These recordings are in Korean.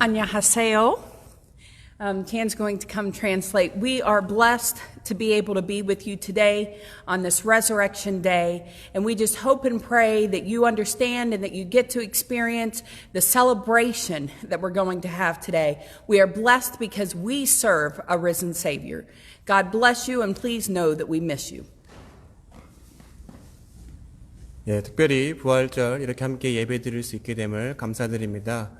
안녕하세요. Tan's going to come translate. We are blessed to be able to be with you today on this Resurrection Day, and we just hope and pray that you understand and that you get to experience the celebration that we're going to have today. We are blessed because we serve a risen Savior. God bless you, and please know that we miss you. 예, 특별히 부활절 이렇게 함께 예배드릴 수 있게 됨을 감사드립니다.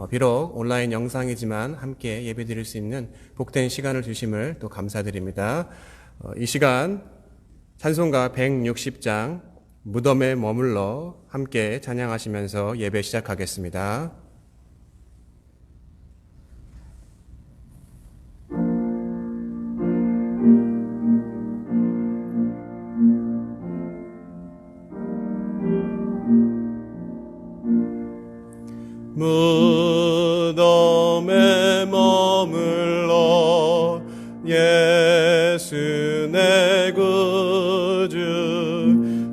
비록 온라인 영상이지만 함께 예배드릴 수 있는 복된 시간을 주심을 또 감사드립니다. 이 시간 찬송가 160장 무덤에 머물러 함께 찬양하시면서 예배 시작하겠습니다. 무덤에 머물러 예수 내 구주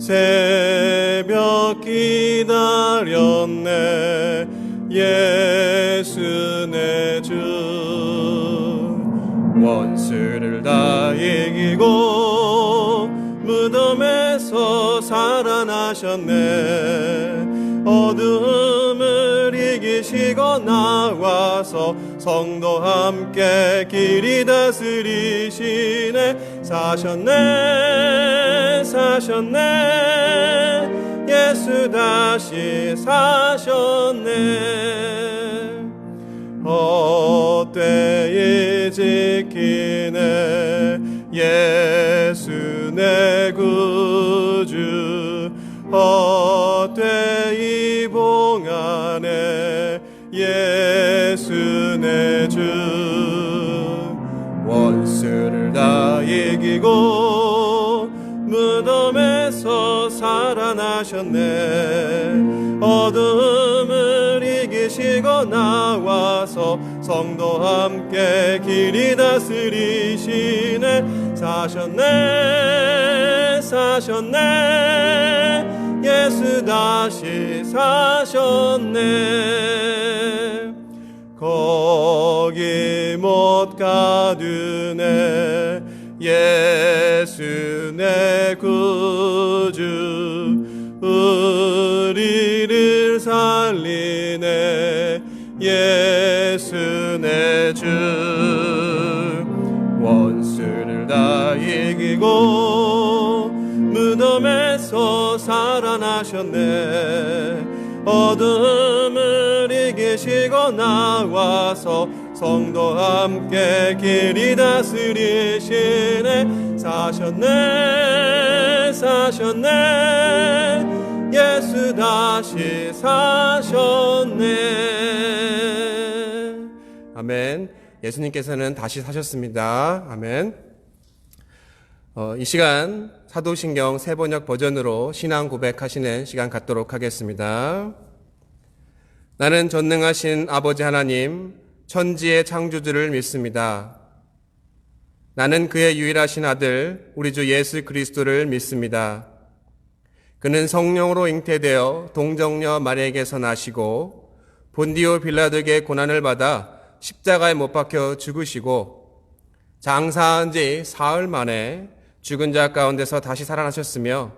새벽 기다렸네 예수 내 주 원수를 다 이기고 무덤에서 살아나셨네 어둠을 이기시고 나와서 성도 함께 길이 다스리시네 사셨네 사셨네 예수 다시 사셨네 헛되이 지키네 예수 내 구주 헛되이 봉하네 예수 내 주 원수를 다 이기고 무덤에서 살아나셨네 어둠을 이기시고 나와서 성도 함께 길이 다스리시네 사셨네 사셨네 예수 다시 사셨네 거기 못 가두네 예수 내 구주 우리를 살리네 예수 내 주 원수를 다 이기고 무덤에서 살아나셨네 어둠을 이기시고 나와서 성도 함께 길이 다스리시네 사셨네 사셨네 예수 다시 사셨네 아멘. 예수님께서는 다시 사셨습니다. 아멘. 이 시간 사도신경 새번역 버전으로 신앙 고백하시는 시간 갖도록 하겠습니다. 나는 전능하신 아버지 하나님 천지의 창조주를 믿습니다. 나는 그의 유일하신 아들 우리 주 예수 그리스도를 믿습니다. 그는 성령으로 잉태되어 동정녀 마리아에게서 나시고 본디오 빌라도에게 고난을 받아 십자가에 못 박혀 죽으시고 장사한 지 사흘 만에 죽은 자 가운데서 다시 살아나셨으며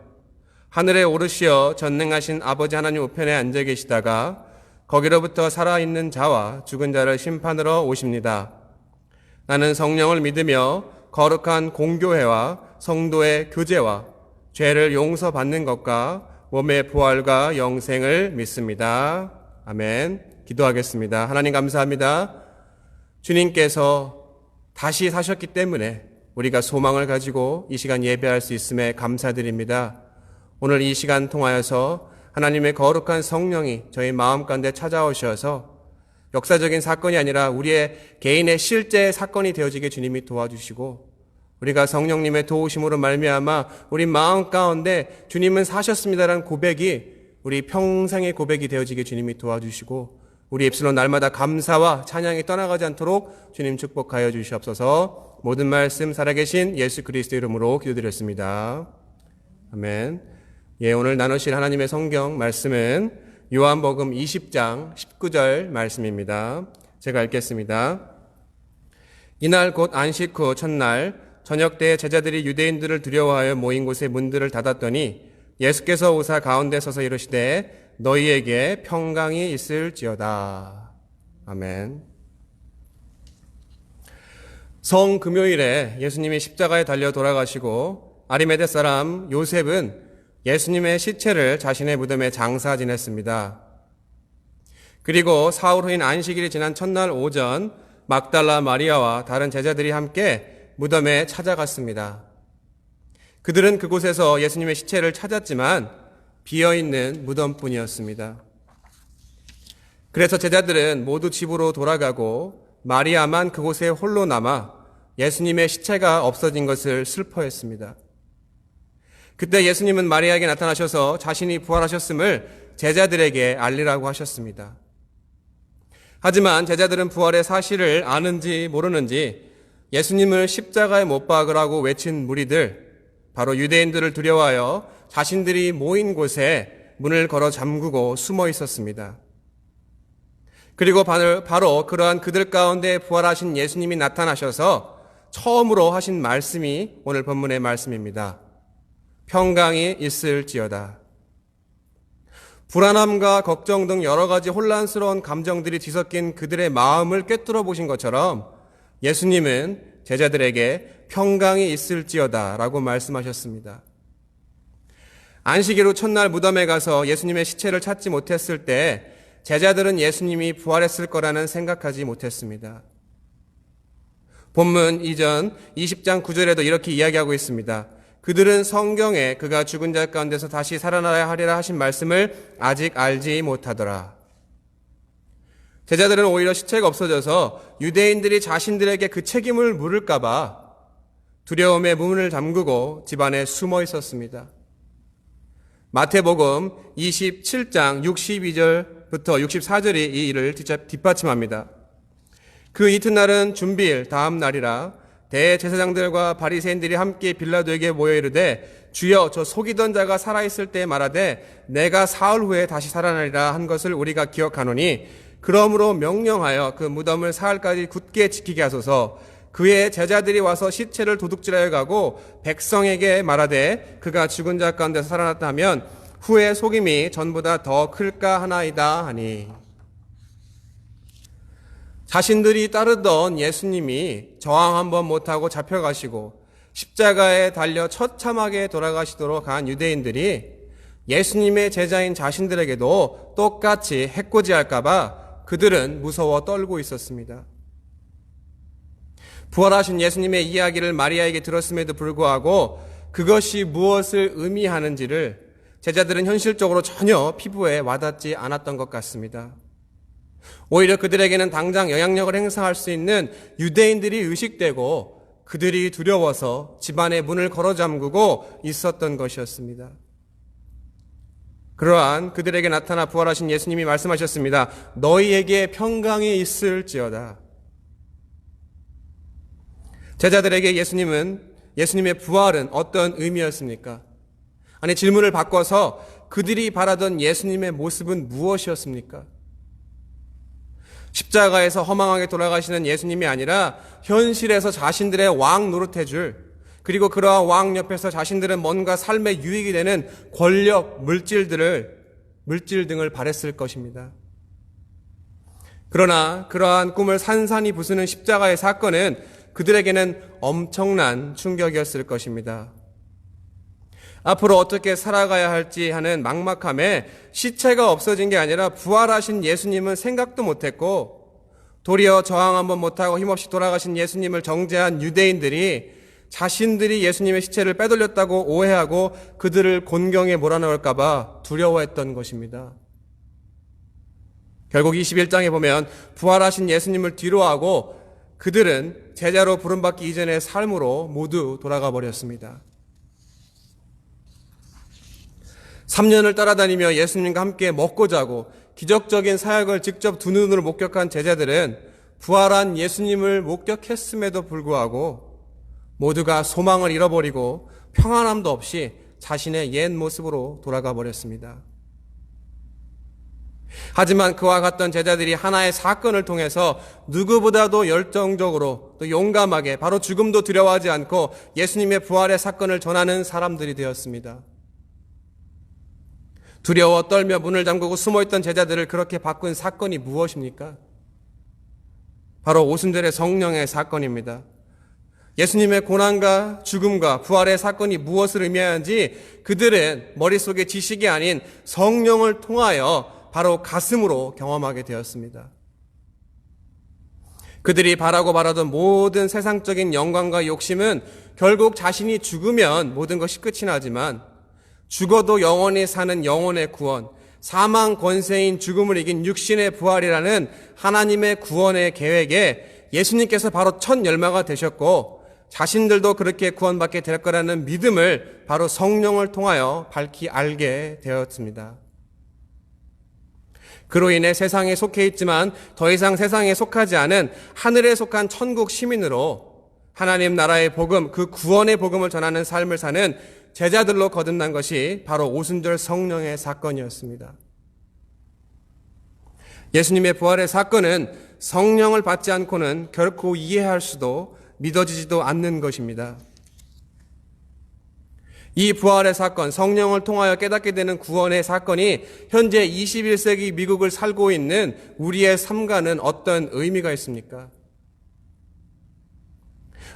하늘에 오르시어 전능하신 아버지 하나님 우편에 앉아 계시다가 거기로부터 살아있는 자와 죽은 자를 심판하러 오십니다. 나는 성령을 믿으며 거룩한 공교회와 성도의 교제와 죄를 용서받는 것과 몸의 부활과 영생을 믿습니다. 아멘. 기도하겠습니다. 하나님 감사합니다. 주님께서 다시 사셨기 때문에 우리가 소망을 가지고 이 시간 예배할 수 있음에 감사드립니다. 오늘 이 시간 통하여서 하나님의 거룩한 성령이 저희 마음 가운데 찾아오셔서 역사적인 사건이 아니라 우리의 개인의 실제 사건이 되어지게 주님이 도와주시고 우리가 성령님의 도우심으로 말미암아 우리 마음 가운데 주님은 사셨습니다라는 고백이 우리 평생의 고백이 되어지게 주님이 도와주시고 우리 입술로 날마다 감사와 찬양이 떠나가지 않도록 주님 축복하여 주시옵소서. 모든 말씀 살아계신 예수 그리스도 이름으로 기도드렸습니다. 아멘. 예, 오늘 나누실 하나님의 성경 말씀은 요한복음 20장 19절 말씀입니다. 제가 읽겠습니다. 이날 곧 안식 후 첫날 저녁 때 제자들이 유대인들을 두려워하여 모인 곳의 문들을 닫았더니 예수께서 오사 가운데 서서 이르시되 너희에게 평강이 있을지어다. 아멘. 성금요일에 예수님이 십자가에 달려 돌아가시고 아리메데 사람 요셉은 예수님의 시체를 자신의 무덤에 장사 지냈습니다. 그리고 사흘 후인 안식일이 지난 첫날 오전 막달라 마리아와 다른 제자들이 함께 무덤에 찾아갔습니다. 그들은 그곳에서 예수님의 시체를 찾았지만 비어있는 무덤뿐이었습니다. 그래서 제자들은 모두 집으로 돌아가고 마리아만 그곳에 홀로 남아 예수님의 시체가 없어진 것을 슬퍼했습니다. 그때 예수님은 마리아에게 나타나셔서 자신이 부활하셨음을 제자들에게 알리라고 하셨습니다. 하지만 제자들은 부활의 사실을 아는지 모르는지 예수님을 십자가에 못 박으라고 외친 무리들, 바로 유대인들을 두려워하여 자신들이 모인 곳에 문을 걸어 잠그고 숨어 있었습니다. 그리고 바로 그러한 그들 가운데 부활하신 예수님이 나타나셔서 처음으로 하신 말씀이 오늘 본문의 말씀입니다. 평강이 있을지어다. 불안함과 걱정 등 여러 가지 혼란스러운 감정들이 뒤섞인 그들의 마음을 꿰뚫어 보신 것처럼 예수님은 제자들에게 평강이 있을지어다 라고 말씀하셨습니다. 안식일 후 첫날 무덤에 가서 예수님의 시체를 찾지 못했을 때 제자들은 예수님이 부활했을 거라는 생각하지 못했습니다. 본문 이전 20장 9절에도 이렇게 이야기하고 있습니다. 그들은 성경에 그가 죽은 자 가운데서 다시 살아나야 하리라 하신 말씀을 아직 알지 못하더라. 제자들은 오히려 시체가 없어져서 유대인들이 자신들에게 그 책임을 물을까 봐 두려움에 문을 잠그고 집안에 숨어 있었습니다. 마태복음 27장 62절부터 64절이 이 일을 뒷받침합니다. 그 이튿날은 준비일 다음 날이라 대제사장들과 바리새인들이 함께 빌라도에게 모여 이르되 주여 저 속이던 자가 살아있을 때 말하되 내가 사흘 후에 다시 살아나리라 한 것을 우리가 기억하노니 그러므로 명령하여 그 무덤을 사흘까지 굳게 지키게 하소서. 그의 제자들이 와서 시체를 도둑질하여 가고 백성에게 말하되 그가 죽은 자 가운데서 살아났다 하면 후에 속임이 전보다 더 클까 하나이다 하니. 자신들이 따르던 예수님이 저항 한번 못하고 잡혀가시고 십자가에 달려 처참하게 돌아가시도록 한 유대인들이 예수님의 제자인 자신들에게도 똑같이 해코지할까 봐 그들은 무서워 떨고 있었습니다. 부활하신 예수님의 이야기를 마리아에게 들었음에도 불구하고 그것이 무엇을 의미하는지를 제자들은 현실적으로 전혀 피부에 와닿지 않았던 것 같습니다. 오히려 그들에게는 당장 영향력을 행사할 수 있는 유대인들이 의식되고 그들이 두려워서 집안의 문을 걸어 잠그고 있었던 것이었습니다. 그러한 그들에게 나타나 부활하신 예수님이 말씀하셨습니다. 너희에게 평강이 있을지어다. 제자들에게 예수님의 부활은 어떤 의미였습니까? 아니, 질문을 바꿔서 그들이 바라던 예수님의 모습은 무엇이었습니까? 십자가에서 허망하게 돌아가시는 예수님이 아니라 현실에서 자신들의 왕 노릇해줄, 그리고 그러한 왕 옆에서 자신들은 뭔가 삶에 유익이 되는 권력, 물질 등을 바랬을 것입니다. 그러나 그러한 꿈을 산산이 부수는 십자가의 사건은 그들에게는 엄청난 충격이었을 것입니다. 앞으로 어떻게 살아가야 할지 하는 막막함에 시체가 없어진 게 아니라 부활하신 예수님은 생각도 못했고, 도리어 저항 한번 못하고 힘없이 돌아가신 예수님을 정죄한 유대인들이 자신들이 예수님의 시체를 빼돌렸다고 오해하고 그들을 곤경에 몰아넣을까 봐 두려워했던 것입니다. 결국 21장에 보면 부활하신 예수님을 뒤로하고 그들은 제자로 부름받기 이전의 삶으로 모두 돌아가 버렸습니다. 3년을 따라다니며 예수님과 함께 먹고 자고 기적적인 사역을 직접 두 눈으로 목격한 제자들은 부활한 예수님을 목격했음에도 불구하고 모두가 소망을 잃어버리고 평안함도 없이 자신의 옛 모습으로 돌아가 버렸습니다. 하지만 그와 같던 제자들이 하나의 사건을 통해서 누구보다도 열정적으로 또 용감하게 바로 죽음도 두려워하지 않고 예수님의 부활의 사건을 전하는 사람들이 되었습니다. 두려워 떨며 문을 잠그고 숨어있던 제자들을 그렇게 바꾼 사건이 무엇입니까? 바로 오순절의 성령의 사건입니다. 예수님의 고난과 죽음과 부활의 사건이 무엇을 의미하는지 그들은 머릿속의 지식이 아닌 성령을 통하여 바로 가슴으로 경험하게 되었습니다. 그들이 바라던 모든 세상적인 영광과 욕심은 결국 자신이 죽으면 모든 것이 끝이 나지만 죽어도 영원히 사는 영혼의 구원, 사망 권세인 죽음을 이긴 육신의 부활이라는 하나님의 구원의 계획에 예수님께서 바로 첫 열마가 되셨고 자신들도 그렇게 구원받게 될 거라는 믿음을 바로 성령을 통하여 밝히 알게 되었습니다. 그로 인해 세상에 속해 있지만 더 이상 세상에 속하지 않은 하늘에 속한 천국 시민으로 하나님 나라의 복음, 그 구원의 복음을 전하는 삶을 사는 제자들로 거듭난 것이 바로 오순절 성령의 사건이었습니다. 예수님의 부활의 사건은 성령을 받지 않고는 결코 이해할 수도 믿어지지도 않는 것입니다. 이 부활의 사건, 성령을 통하여 깨닫게 되는 구원의 사건이 현재 21세기 미국을 살고 있는 우리의 삶과는 어떤 의미가 있습니까?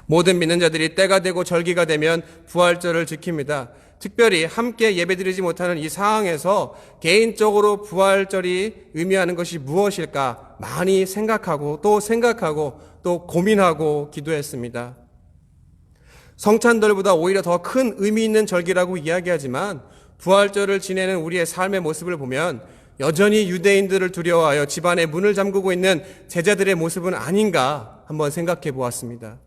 모든 믿는 자들이 때가 되고 절기가 되면 부활절을 지킵니다. 특별히 함께 예배드리지 못하는 이 상황에서 개인적으로 부활절이 의미하는 것이 무엇일까 많이 생각하고 또 고민하고 기도했습니다. 성찬절보다 오히려 더 큰 의미 있는 절기라고 이야기하지만 부활절을 지내는 우리의 삶의 모습을 보면 여전히 유대인들을 두려워하여 집안에 문을 잠그고 있는 제자들의 모습은 아닌가 한번 생각해 보았습니다.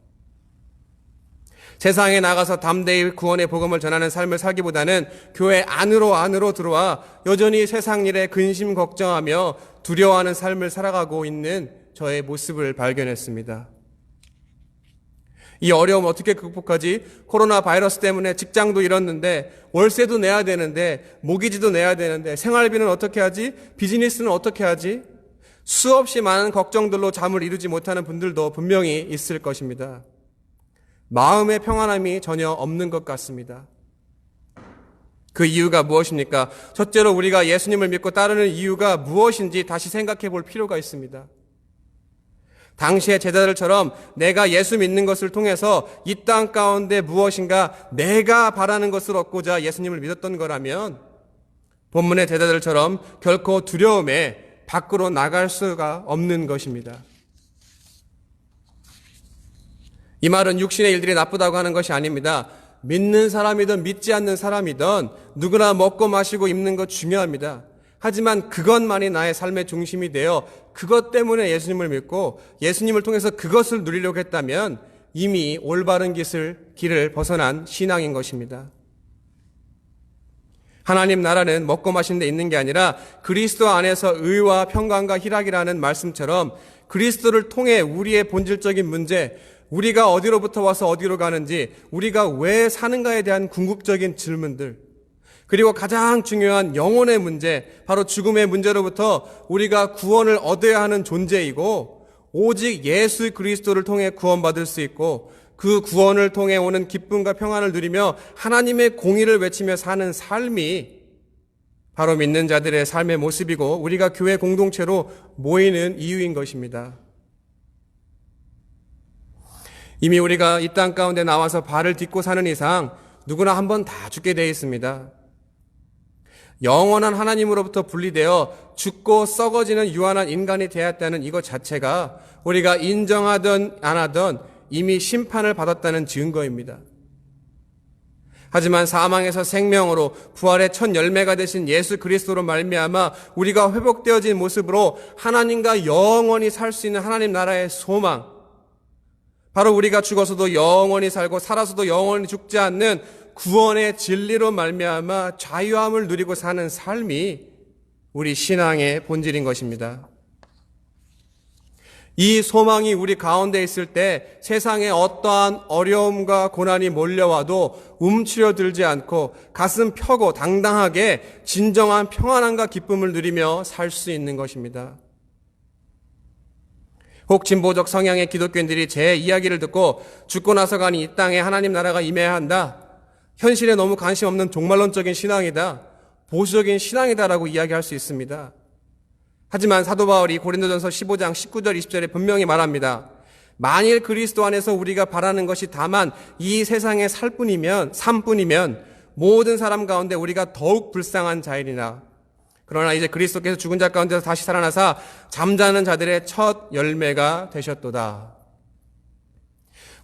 세상에 나가서 담대히 구원의 복음을 전하는 삶을 살기보다는 교회 안으로 들어와 여전히 세상 일에 근심 걱정하며 두려워하는 삶을 살아가고 있는 저의 모습을 발견했습니다. 이 어려움 어떻게 극복하지? 코로나 바이러스 때문에 직장도 잃었는데 월세도 내야 되는데 모기지도 내야 되는데 생활비는 어떻게 하지? 비즈니스는 어떻게 하지? 수없이 많은 걱정들로 잠을 이루지 못하는 분들도 분명히 있을 것입니다. 마음의 평안함이 전혀 없는 것 같습니다. 그 이유가 무엇입니까? 첫째로 우리가 예수님을 믿고 따르는 이유가 무엇인지 다시 생각해 볼 필요가 있습니다. 당시의 제자들처럼 내가 예수 믿는 것을 통해서 이 땅 가운데 무엇인가 내가 바라는 것을 얻고자 예수님을 믿었던 거라면 본문의 제자들처럼 결코 두려움에 밖으로 나갈 수가 없는 것입니다. 이 말은 육신의 일들이 나쁘다고 하는 것이 아닙니다. 믿는 사람이든 믿지 않는 사람이든 누구나 먹고 마시고 입는 것 중요합니다. 하지만 그것만이 나의 삶의 중심이 되어 그것 때문에 예수님을 믿고 예수님을 통해서 그것을 누리려고 했다면 이미 올바른 길을 벗어난 신앙인 것입니다. 하나님 나라는 먹고 마시는 데 있는 게 아니라 그리스도 안에서 의와 평강과 희락이라는 말씀처럼 그리스도를 통해 우리의 본질적인 문제, 우리가 어디로부터 와서 어디로 가는지, 우리가 왜 사는가에 대한 궁극적인 질문들, 그리고 가장 중요한 영혼의 문제, 바로 죽음의 문제로부터 우리가 구원을 얻어야 하는 존재이고 오직 예수 그리스도를 통해 구원받을 수 있고 그 구원을 통해 오는 기쁨과 평안을 누리며 하나님의 공의를 외치며 사는 삶이 바로 믿는 자들의 삶의 모습이고 우리가 교회 공동체로 모이는 이유인 것입니다. 이미 우리가 이 땅 가운데 나와서 발을 딛고 사는 이상 누구나 한 번 다 죽게 되어 있습니다. 영원한 하나님으로부터 분리되어 죽고 썩어지는 유한한 인간이 되었다는 이것 자체가 우리가 인정하든 안 하든 이미 심판을 받았다는 증거입니다. 하지만 사망에서 생명으로 부활의 첫 열매가 되신 예수 그리스도로 말미암아 우리가 회복되어진 모습으로 하나님과 영원히 살 수 있는 하나님 나라의 소망, 바로 우리가 죽어서도 영원히 살고 살아서도 영원히 죽지 않는 구원의 진리로 말미암아 자유함을 누리고 사는 삶이 우리 신앙의 본질인 것입니다. 이 소망이 우리 가운데 있을 때 세상에 어떠한 어려움과 고난이 몰려와도 움츠려들지 않고 가슴 펴고 당당하게 진정한 평안함과 기쁨을 누리며 살 수 있는 것입니다. 혹 진보적 성향의 기독교인들이 제 이야기를 듣고 죽고 나서가니 이 땅에 하나님 나라가 임해야 한다, 현실에 너무 관심 없는 종말론적인 신앙이다, 보수적인 신앙이다라고 이야기할 수 있습니다. 하지만 사도 바울이 고린도전서 15장 19절 20절에 분명히 말합니다. 만일 그리스도 안에서 우리가 바라는 것이 다만 이 세상의 삶뿐이면 모든 사람 가운데 우리가 더욱 불쌍한 자이리나, 그러나 이제 그리스도께서 죽은 자 가운데서 다시 살아나사 잠자는 자들의 첫 열매가 되셨도다.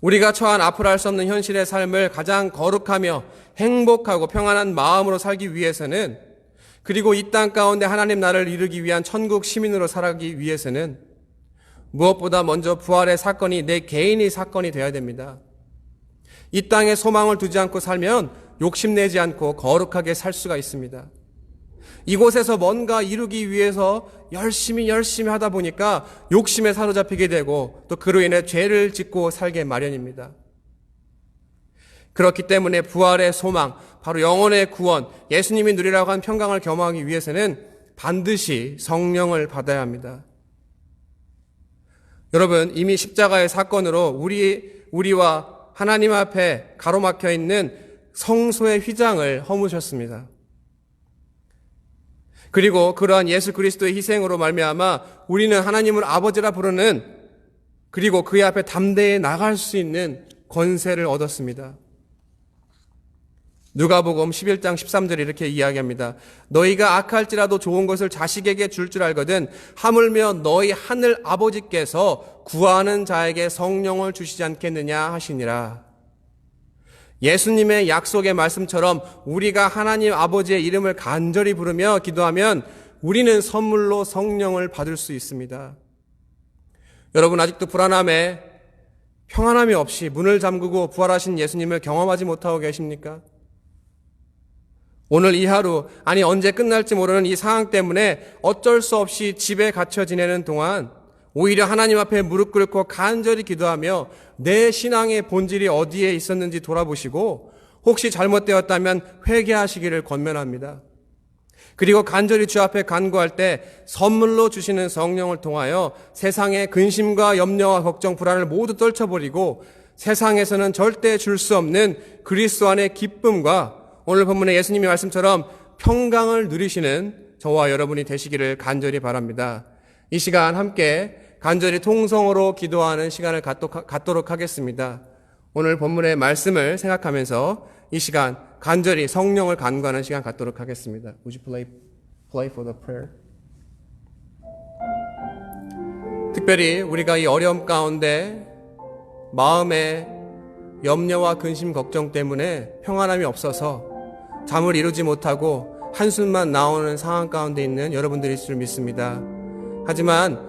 우리가 처한 앞으로 할 수 없는 현실의 삶을 가장 거룩하며 행복하고 평안한 마음으로 살기 위해서는, 그리고 이 땅 가운데 하나님 나라를 이루기 위한 천국 시민으로 살아가기 위해서는 무엇보다 먼저 부활의 사건이 내 개인의 사건이 되어야 됩니다. 이 땅에 소망을 두지 않고 살면 욕심내지 않고 거룩하게 살 수가 있습니다. 이곳에서 뭔가 이루기 위해서 열심히 하다 보니까 욕심에 사로잡히게 되고 또 그로 인해 죄를 짓고 살게 마련입니다. 그렇기 때문에 부활의 소망, 바로 영혼의 구원, 예수님이 누리라고 한 평강을 겸하기 위해서는 반드시 성령을 받아야 합니다. 여러분, 이미 십자가의 사건으로 우리와 하나님 앞에 가로막혀 있는 성소의 휘장을 허무셨습니다. 그리고 그러한 예수 그리스도의 희생으로 말미암아 우리는 하나님을 아버지라 부르는, 그리고 그의 앞에 담대히 나갈 수 있는 권세를 얻었습니다. 누가복음 11장 13절에 이렇게 이야기합니다. 너희가 악할지라도 좋은 것을 자식에게 줄 알거든 하물며 너희 하늘 아버지께서 구하는 자에게 성령을 주시지 않겠느냐 하시니라. 예수님의 약속의 말씀처럼 우리가 하나님 아버지의 이름을 간절히 부르며 기도하면 우리는 선물로 성령을 받을 수 있습니다. 여러분, 아직도 불안함에 평안함이 없이 문을 잠그고 부활하신 예수님을 경험하지 못하고 계십니까? 오늘 이 하루, 아니 언제 끝날지 모르는 이 상황 때문에 어쩔 수 없이 집에 갇혀 지내는 동안 오히려 하나님 앞에 무릎 꿇고 간절히 기도하며 내 신앙의 본질이 어디에 있었는지 돌아보시고 혹시 잘못되었다면 회개하시기를 권면합니다. 그리고 간절히 주 앞에 간구할 때 선물로 주시는 성령을 통하여 세상의 근심과 염려와 걱정, 불안을 모두 떨쳐버리고 세상에서는 절대 줄 수 없는 그리스도 안의 기쁨과 오늘 본문의 예수님의 말씀처럼 평강을 누리시는 저와 여러분이 되시기를 간절히 바랍니다. 이 시간 함께 간절히 통성으로 기도하는 시간을 갖도록 하겠습니다. 오늘 본문의 말씀을 생각하면서 이 시간 간절히 성령을 간구하는 시간 갖도록 하겠습니다. Would you play for the prayer? 특별히 우리가 이 어려움 가운데 마음에 염려와 근심, 걱정 때문에 평안함이 없어서 잠을 이루지 못하고 한숨만 나오는 상황 가운데 있는 여러분들일 줄 믿습니다. 하지만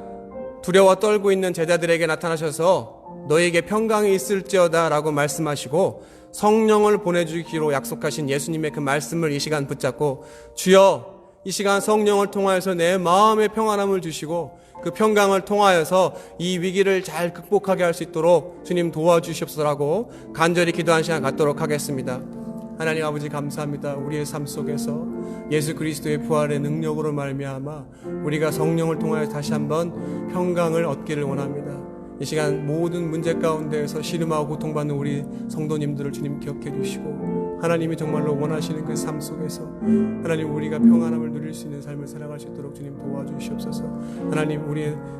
두려워 떨고 있는 제자들에게 나타나셔서 너에게 평강이 있을지어다 라고 말씀하시고 성령을 보내주기로 약속하신 예수님의 그 말씀을 이 시간 붙잡고 주여, 이 시간 성령을 통하여서 내 마음의 평안함을 주시고 그 평강을 통하여서 이 위기를 잘 극복하게 할 수 있도록 주님 도와주시옵소서라고 간절히 기도한 시간 갖도록 하겠습니다. 하나님 아버지 감사합니다. 우리의 삶 속에서 예수 그리스도의 부활의 능력으로 말미암아 우리가 성령을 통하여 다시 한번 평강을 얻기를 원합니다. 이 시간 모든 문제 가운데에서 시름하고 고통받는 우리 성도님들을 주님 기억해 주시고 하나님이 정말로 원하시는 그 삶 속에서 하나님 우리가 평안함을 누릴 수 있는 삶을 살아갈 수 있도록 주님 도와주시옵소서. 하나님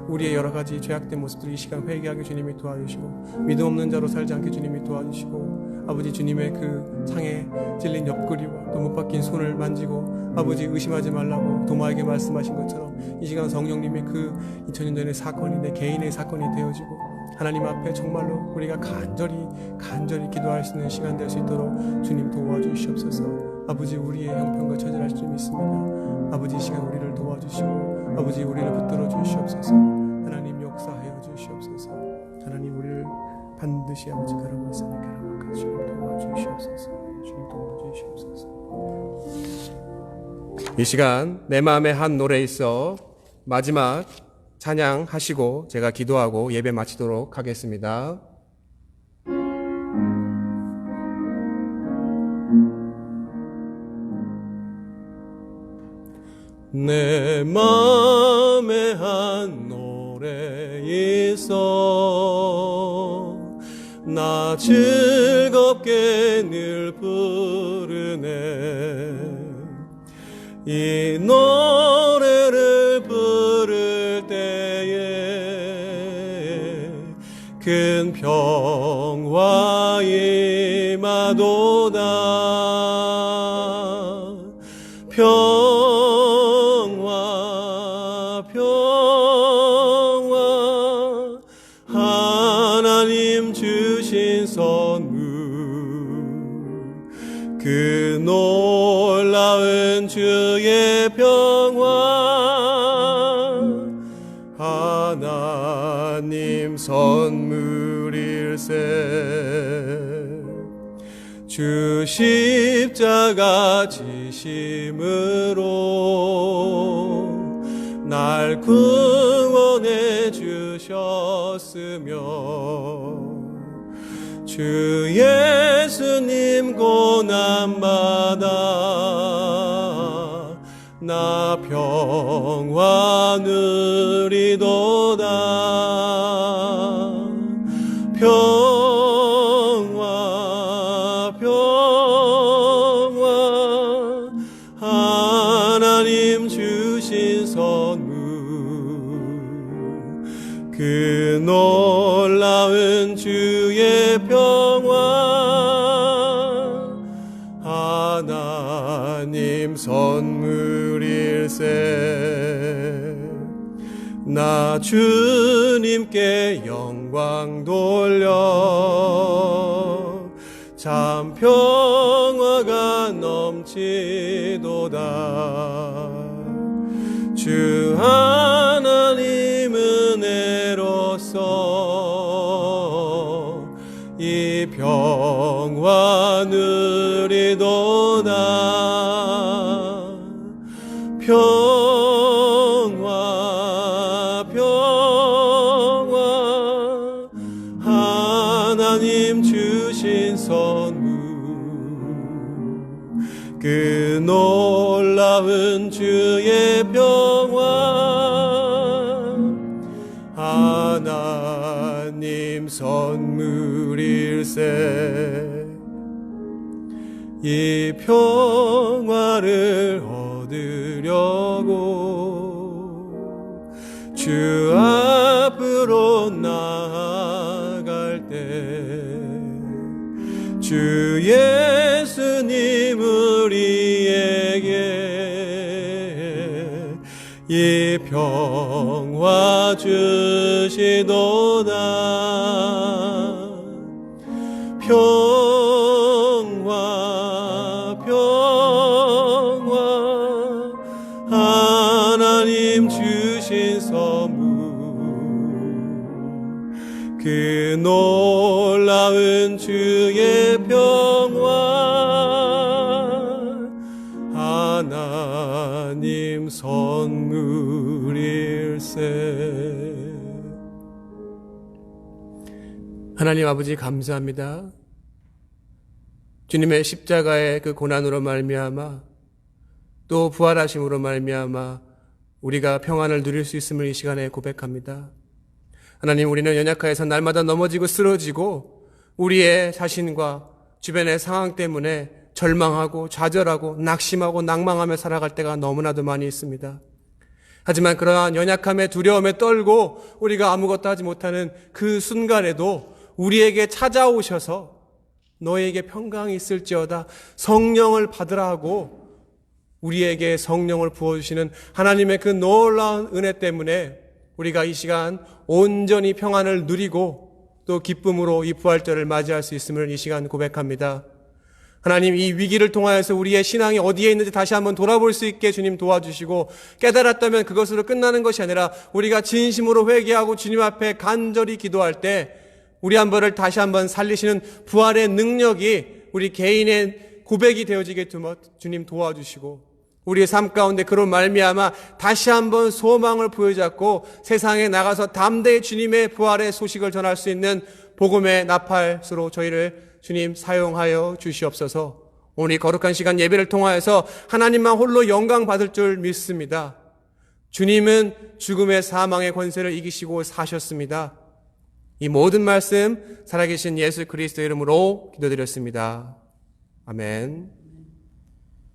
우리의 여러 가지 죄악된 모습들을 이 시간 회개하게 주님이 도와주시고 믿음 없는 자로 살지 않게 주님이 도와주시고 아버지 주님의 그 창에 찔린 옆구리와 또 못 박힌 손을 만지고 아버지 의심하지 말라고 도마에게 말씀하신 것처럼 이 시간 성령님의 그 2000년 전의 사건이 내 개인의 사건이 되어지고 하나님 앞에 정말로 우리가 간절히 기도할 수 있는 시간 될 수 있도록 주님 도와주시옵소서. 아버지 우리의 형편과 처절할 줄 믿습니다. 아버지 이 시간 우리를 도와주시고 아버지 우리를 붙들어 주시옵소서. 하나님 역사하여 주시옵소서. 하나님 우리를 반드시 아버지 가라고 주님 도와주시옵소서. 주님 도와주시옵소서. 이 시간 내 마음에 한 노래 있어 마지막 찬양하시고 제가 기도하고 예배 마치도록 하겠습니다. 내 맘에 한 노래 있어 나 즐겁게 늘 부르네 이 노래를 부를 때에 큰 평화 임하도다 평화 평화 하나님 주신 선물 그 놀라운 주의 평화 하나님 선물일세 주 십자가 지심으로 날 구원해 주셨으며 주 예수님 고난받아 나 평화 누리도다 평화 평화 하나님 주신 선물 그 놀라운 주의 평화 하나님 선물일세 나 주님께 영광 돌려 참 평화가 넘치도다 주 하나님 은혜로서 이 평화 누리도다 평화 평화 하나님 주신 선물 그 놀라운 주의 평화 하나님 선물일세 이 평화를 얻으려고 주 앞으로 나아갈 때 주 예수님 우리에게 이 평화 주시도다 평화 평화 하나님 주신 선물 그 놀라운 주의 평화 하나님 선물일세 하나님 아버지 감사합니다. 주님의 십자가의 그 고난으로 말미암아 또 부활하심으로 말미암아 우리가 평안을 누릴 수 있음을 이 시간에 고백합니다. 하나님 우리는 연약하여서 날마다 넘어지고 쓰러지고 우리의 자신과 주변의 상황 때문에 절망하고 좌절하고 낙심하고 낭망하며 살아갈 때가 너무나도 많이 있습니다. 하지만 그러한 연약함에 두려움에 떨고 우리가 아무것도 하지 못하는 그 순간에도 우리에게 찾아오셔서 너에게 평강이 있을지어다 성령을 받으라 하고 우리에게 성령을 부어주시는 하나님의 그 놀라운 은혜 때문에 우리가 이 시간 온전히 평안을 누리고 또 기쁨으로 이 부활절을 맞이할 수 있음을 이 시간 고백합니다. 하나님 이 위기를 통하여서 우리의 신앙이 어디에 있는지 다시 한번 돌아볼 수 있게 주님 도와주시고 깨달았다면 그것으로 끝나는 것이 아니라 우리가 진심으로 회개하고 주님 앞에 간절히 기도할 때 우리 한 번을 다시 한번 살리시는 부활의 능력이 우리 개인의 고백이 되어지게 주님 도와주시고 우리의 삶 가운데 그런 말미암아 다시 한번 소망을 부여잡고 세상에 나가서 담대히 주님의 부활의 소식을 전할 수 있는 복음의 나팔수로 저희를 주님 사용하여 주시옵소서. 오늘 이 거룩한 시간 예배를 통하여서 하나님만 홀로 영광 받을 줄 믿습니다. 주님은 죽음의 사망의 권세를 이기시고 사셨습니다. 이 모든 말씀 살아계신 예수 그리스도의 이름으로 기도드렸습니다. 아멘.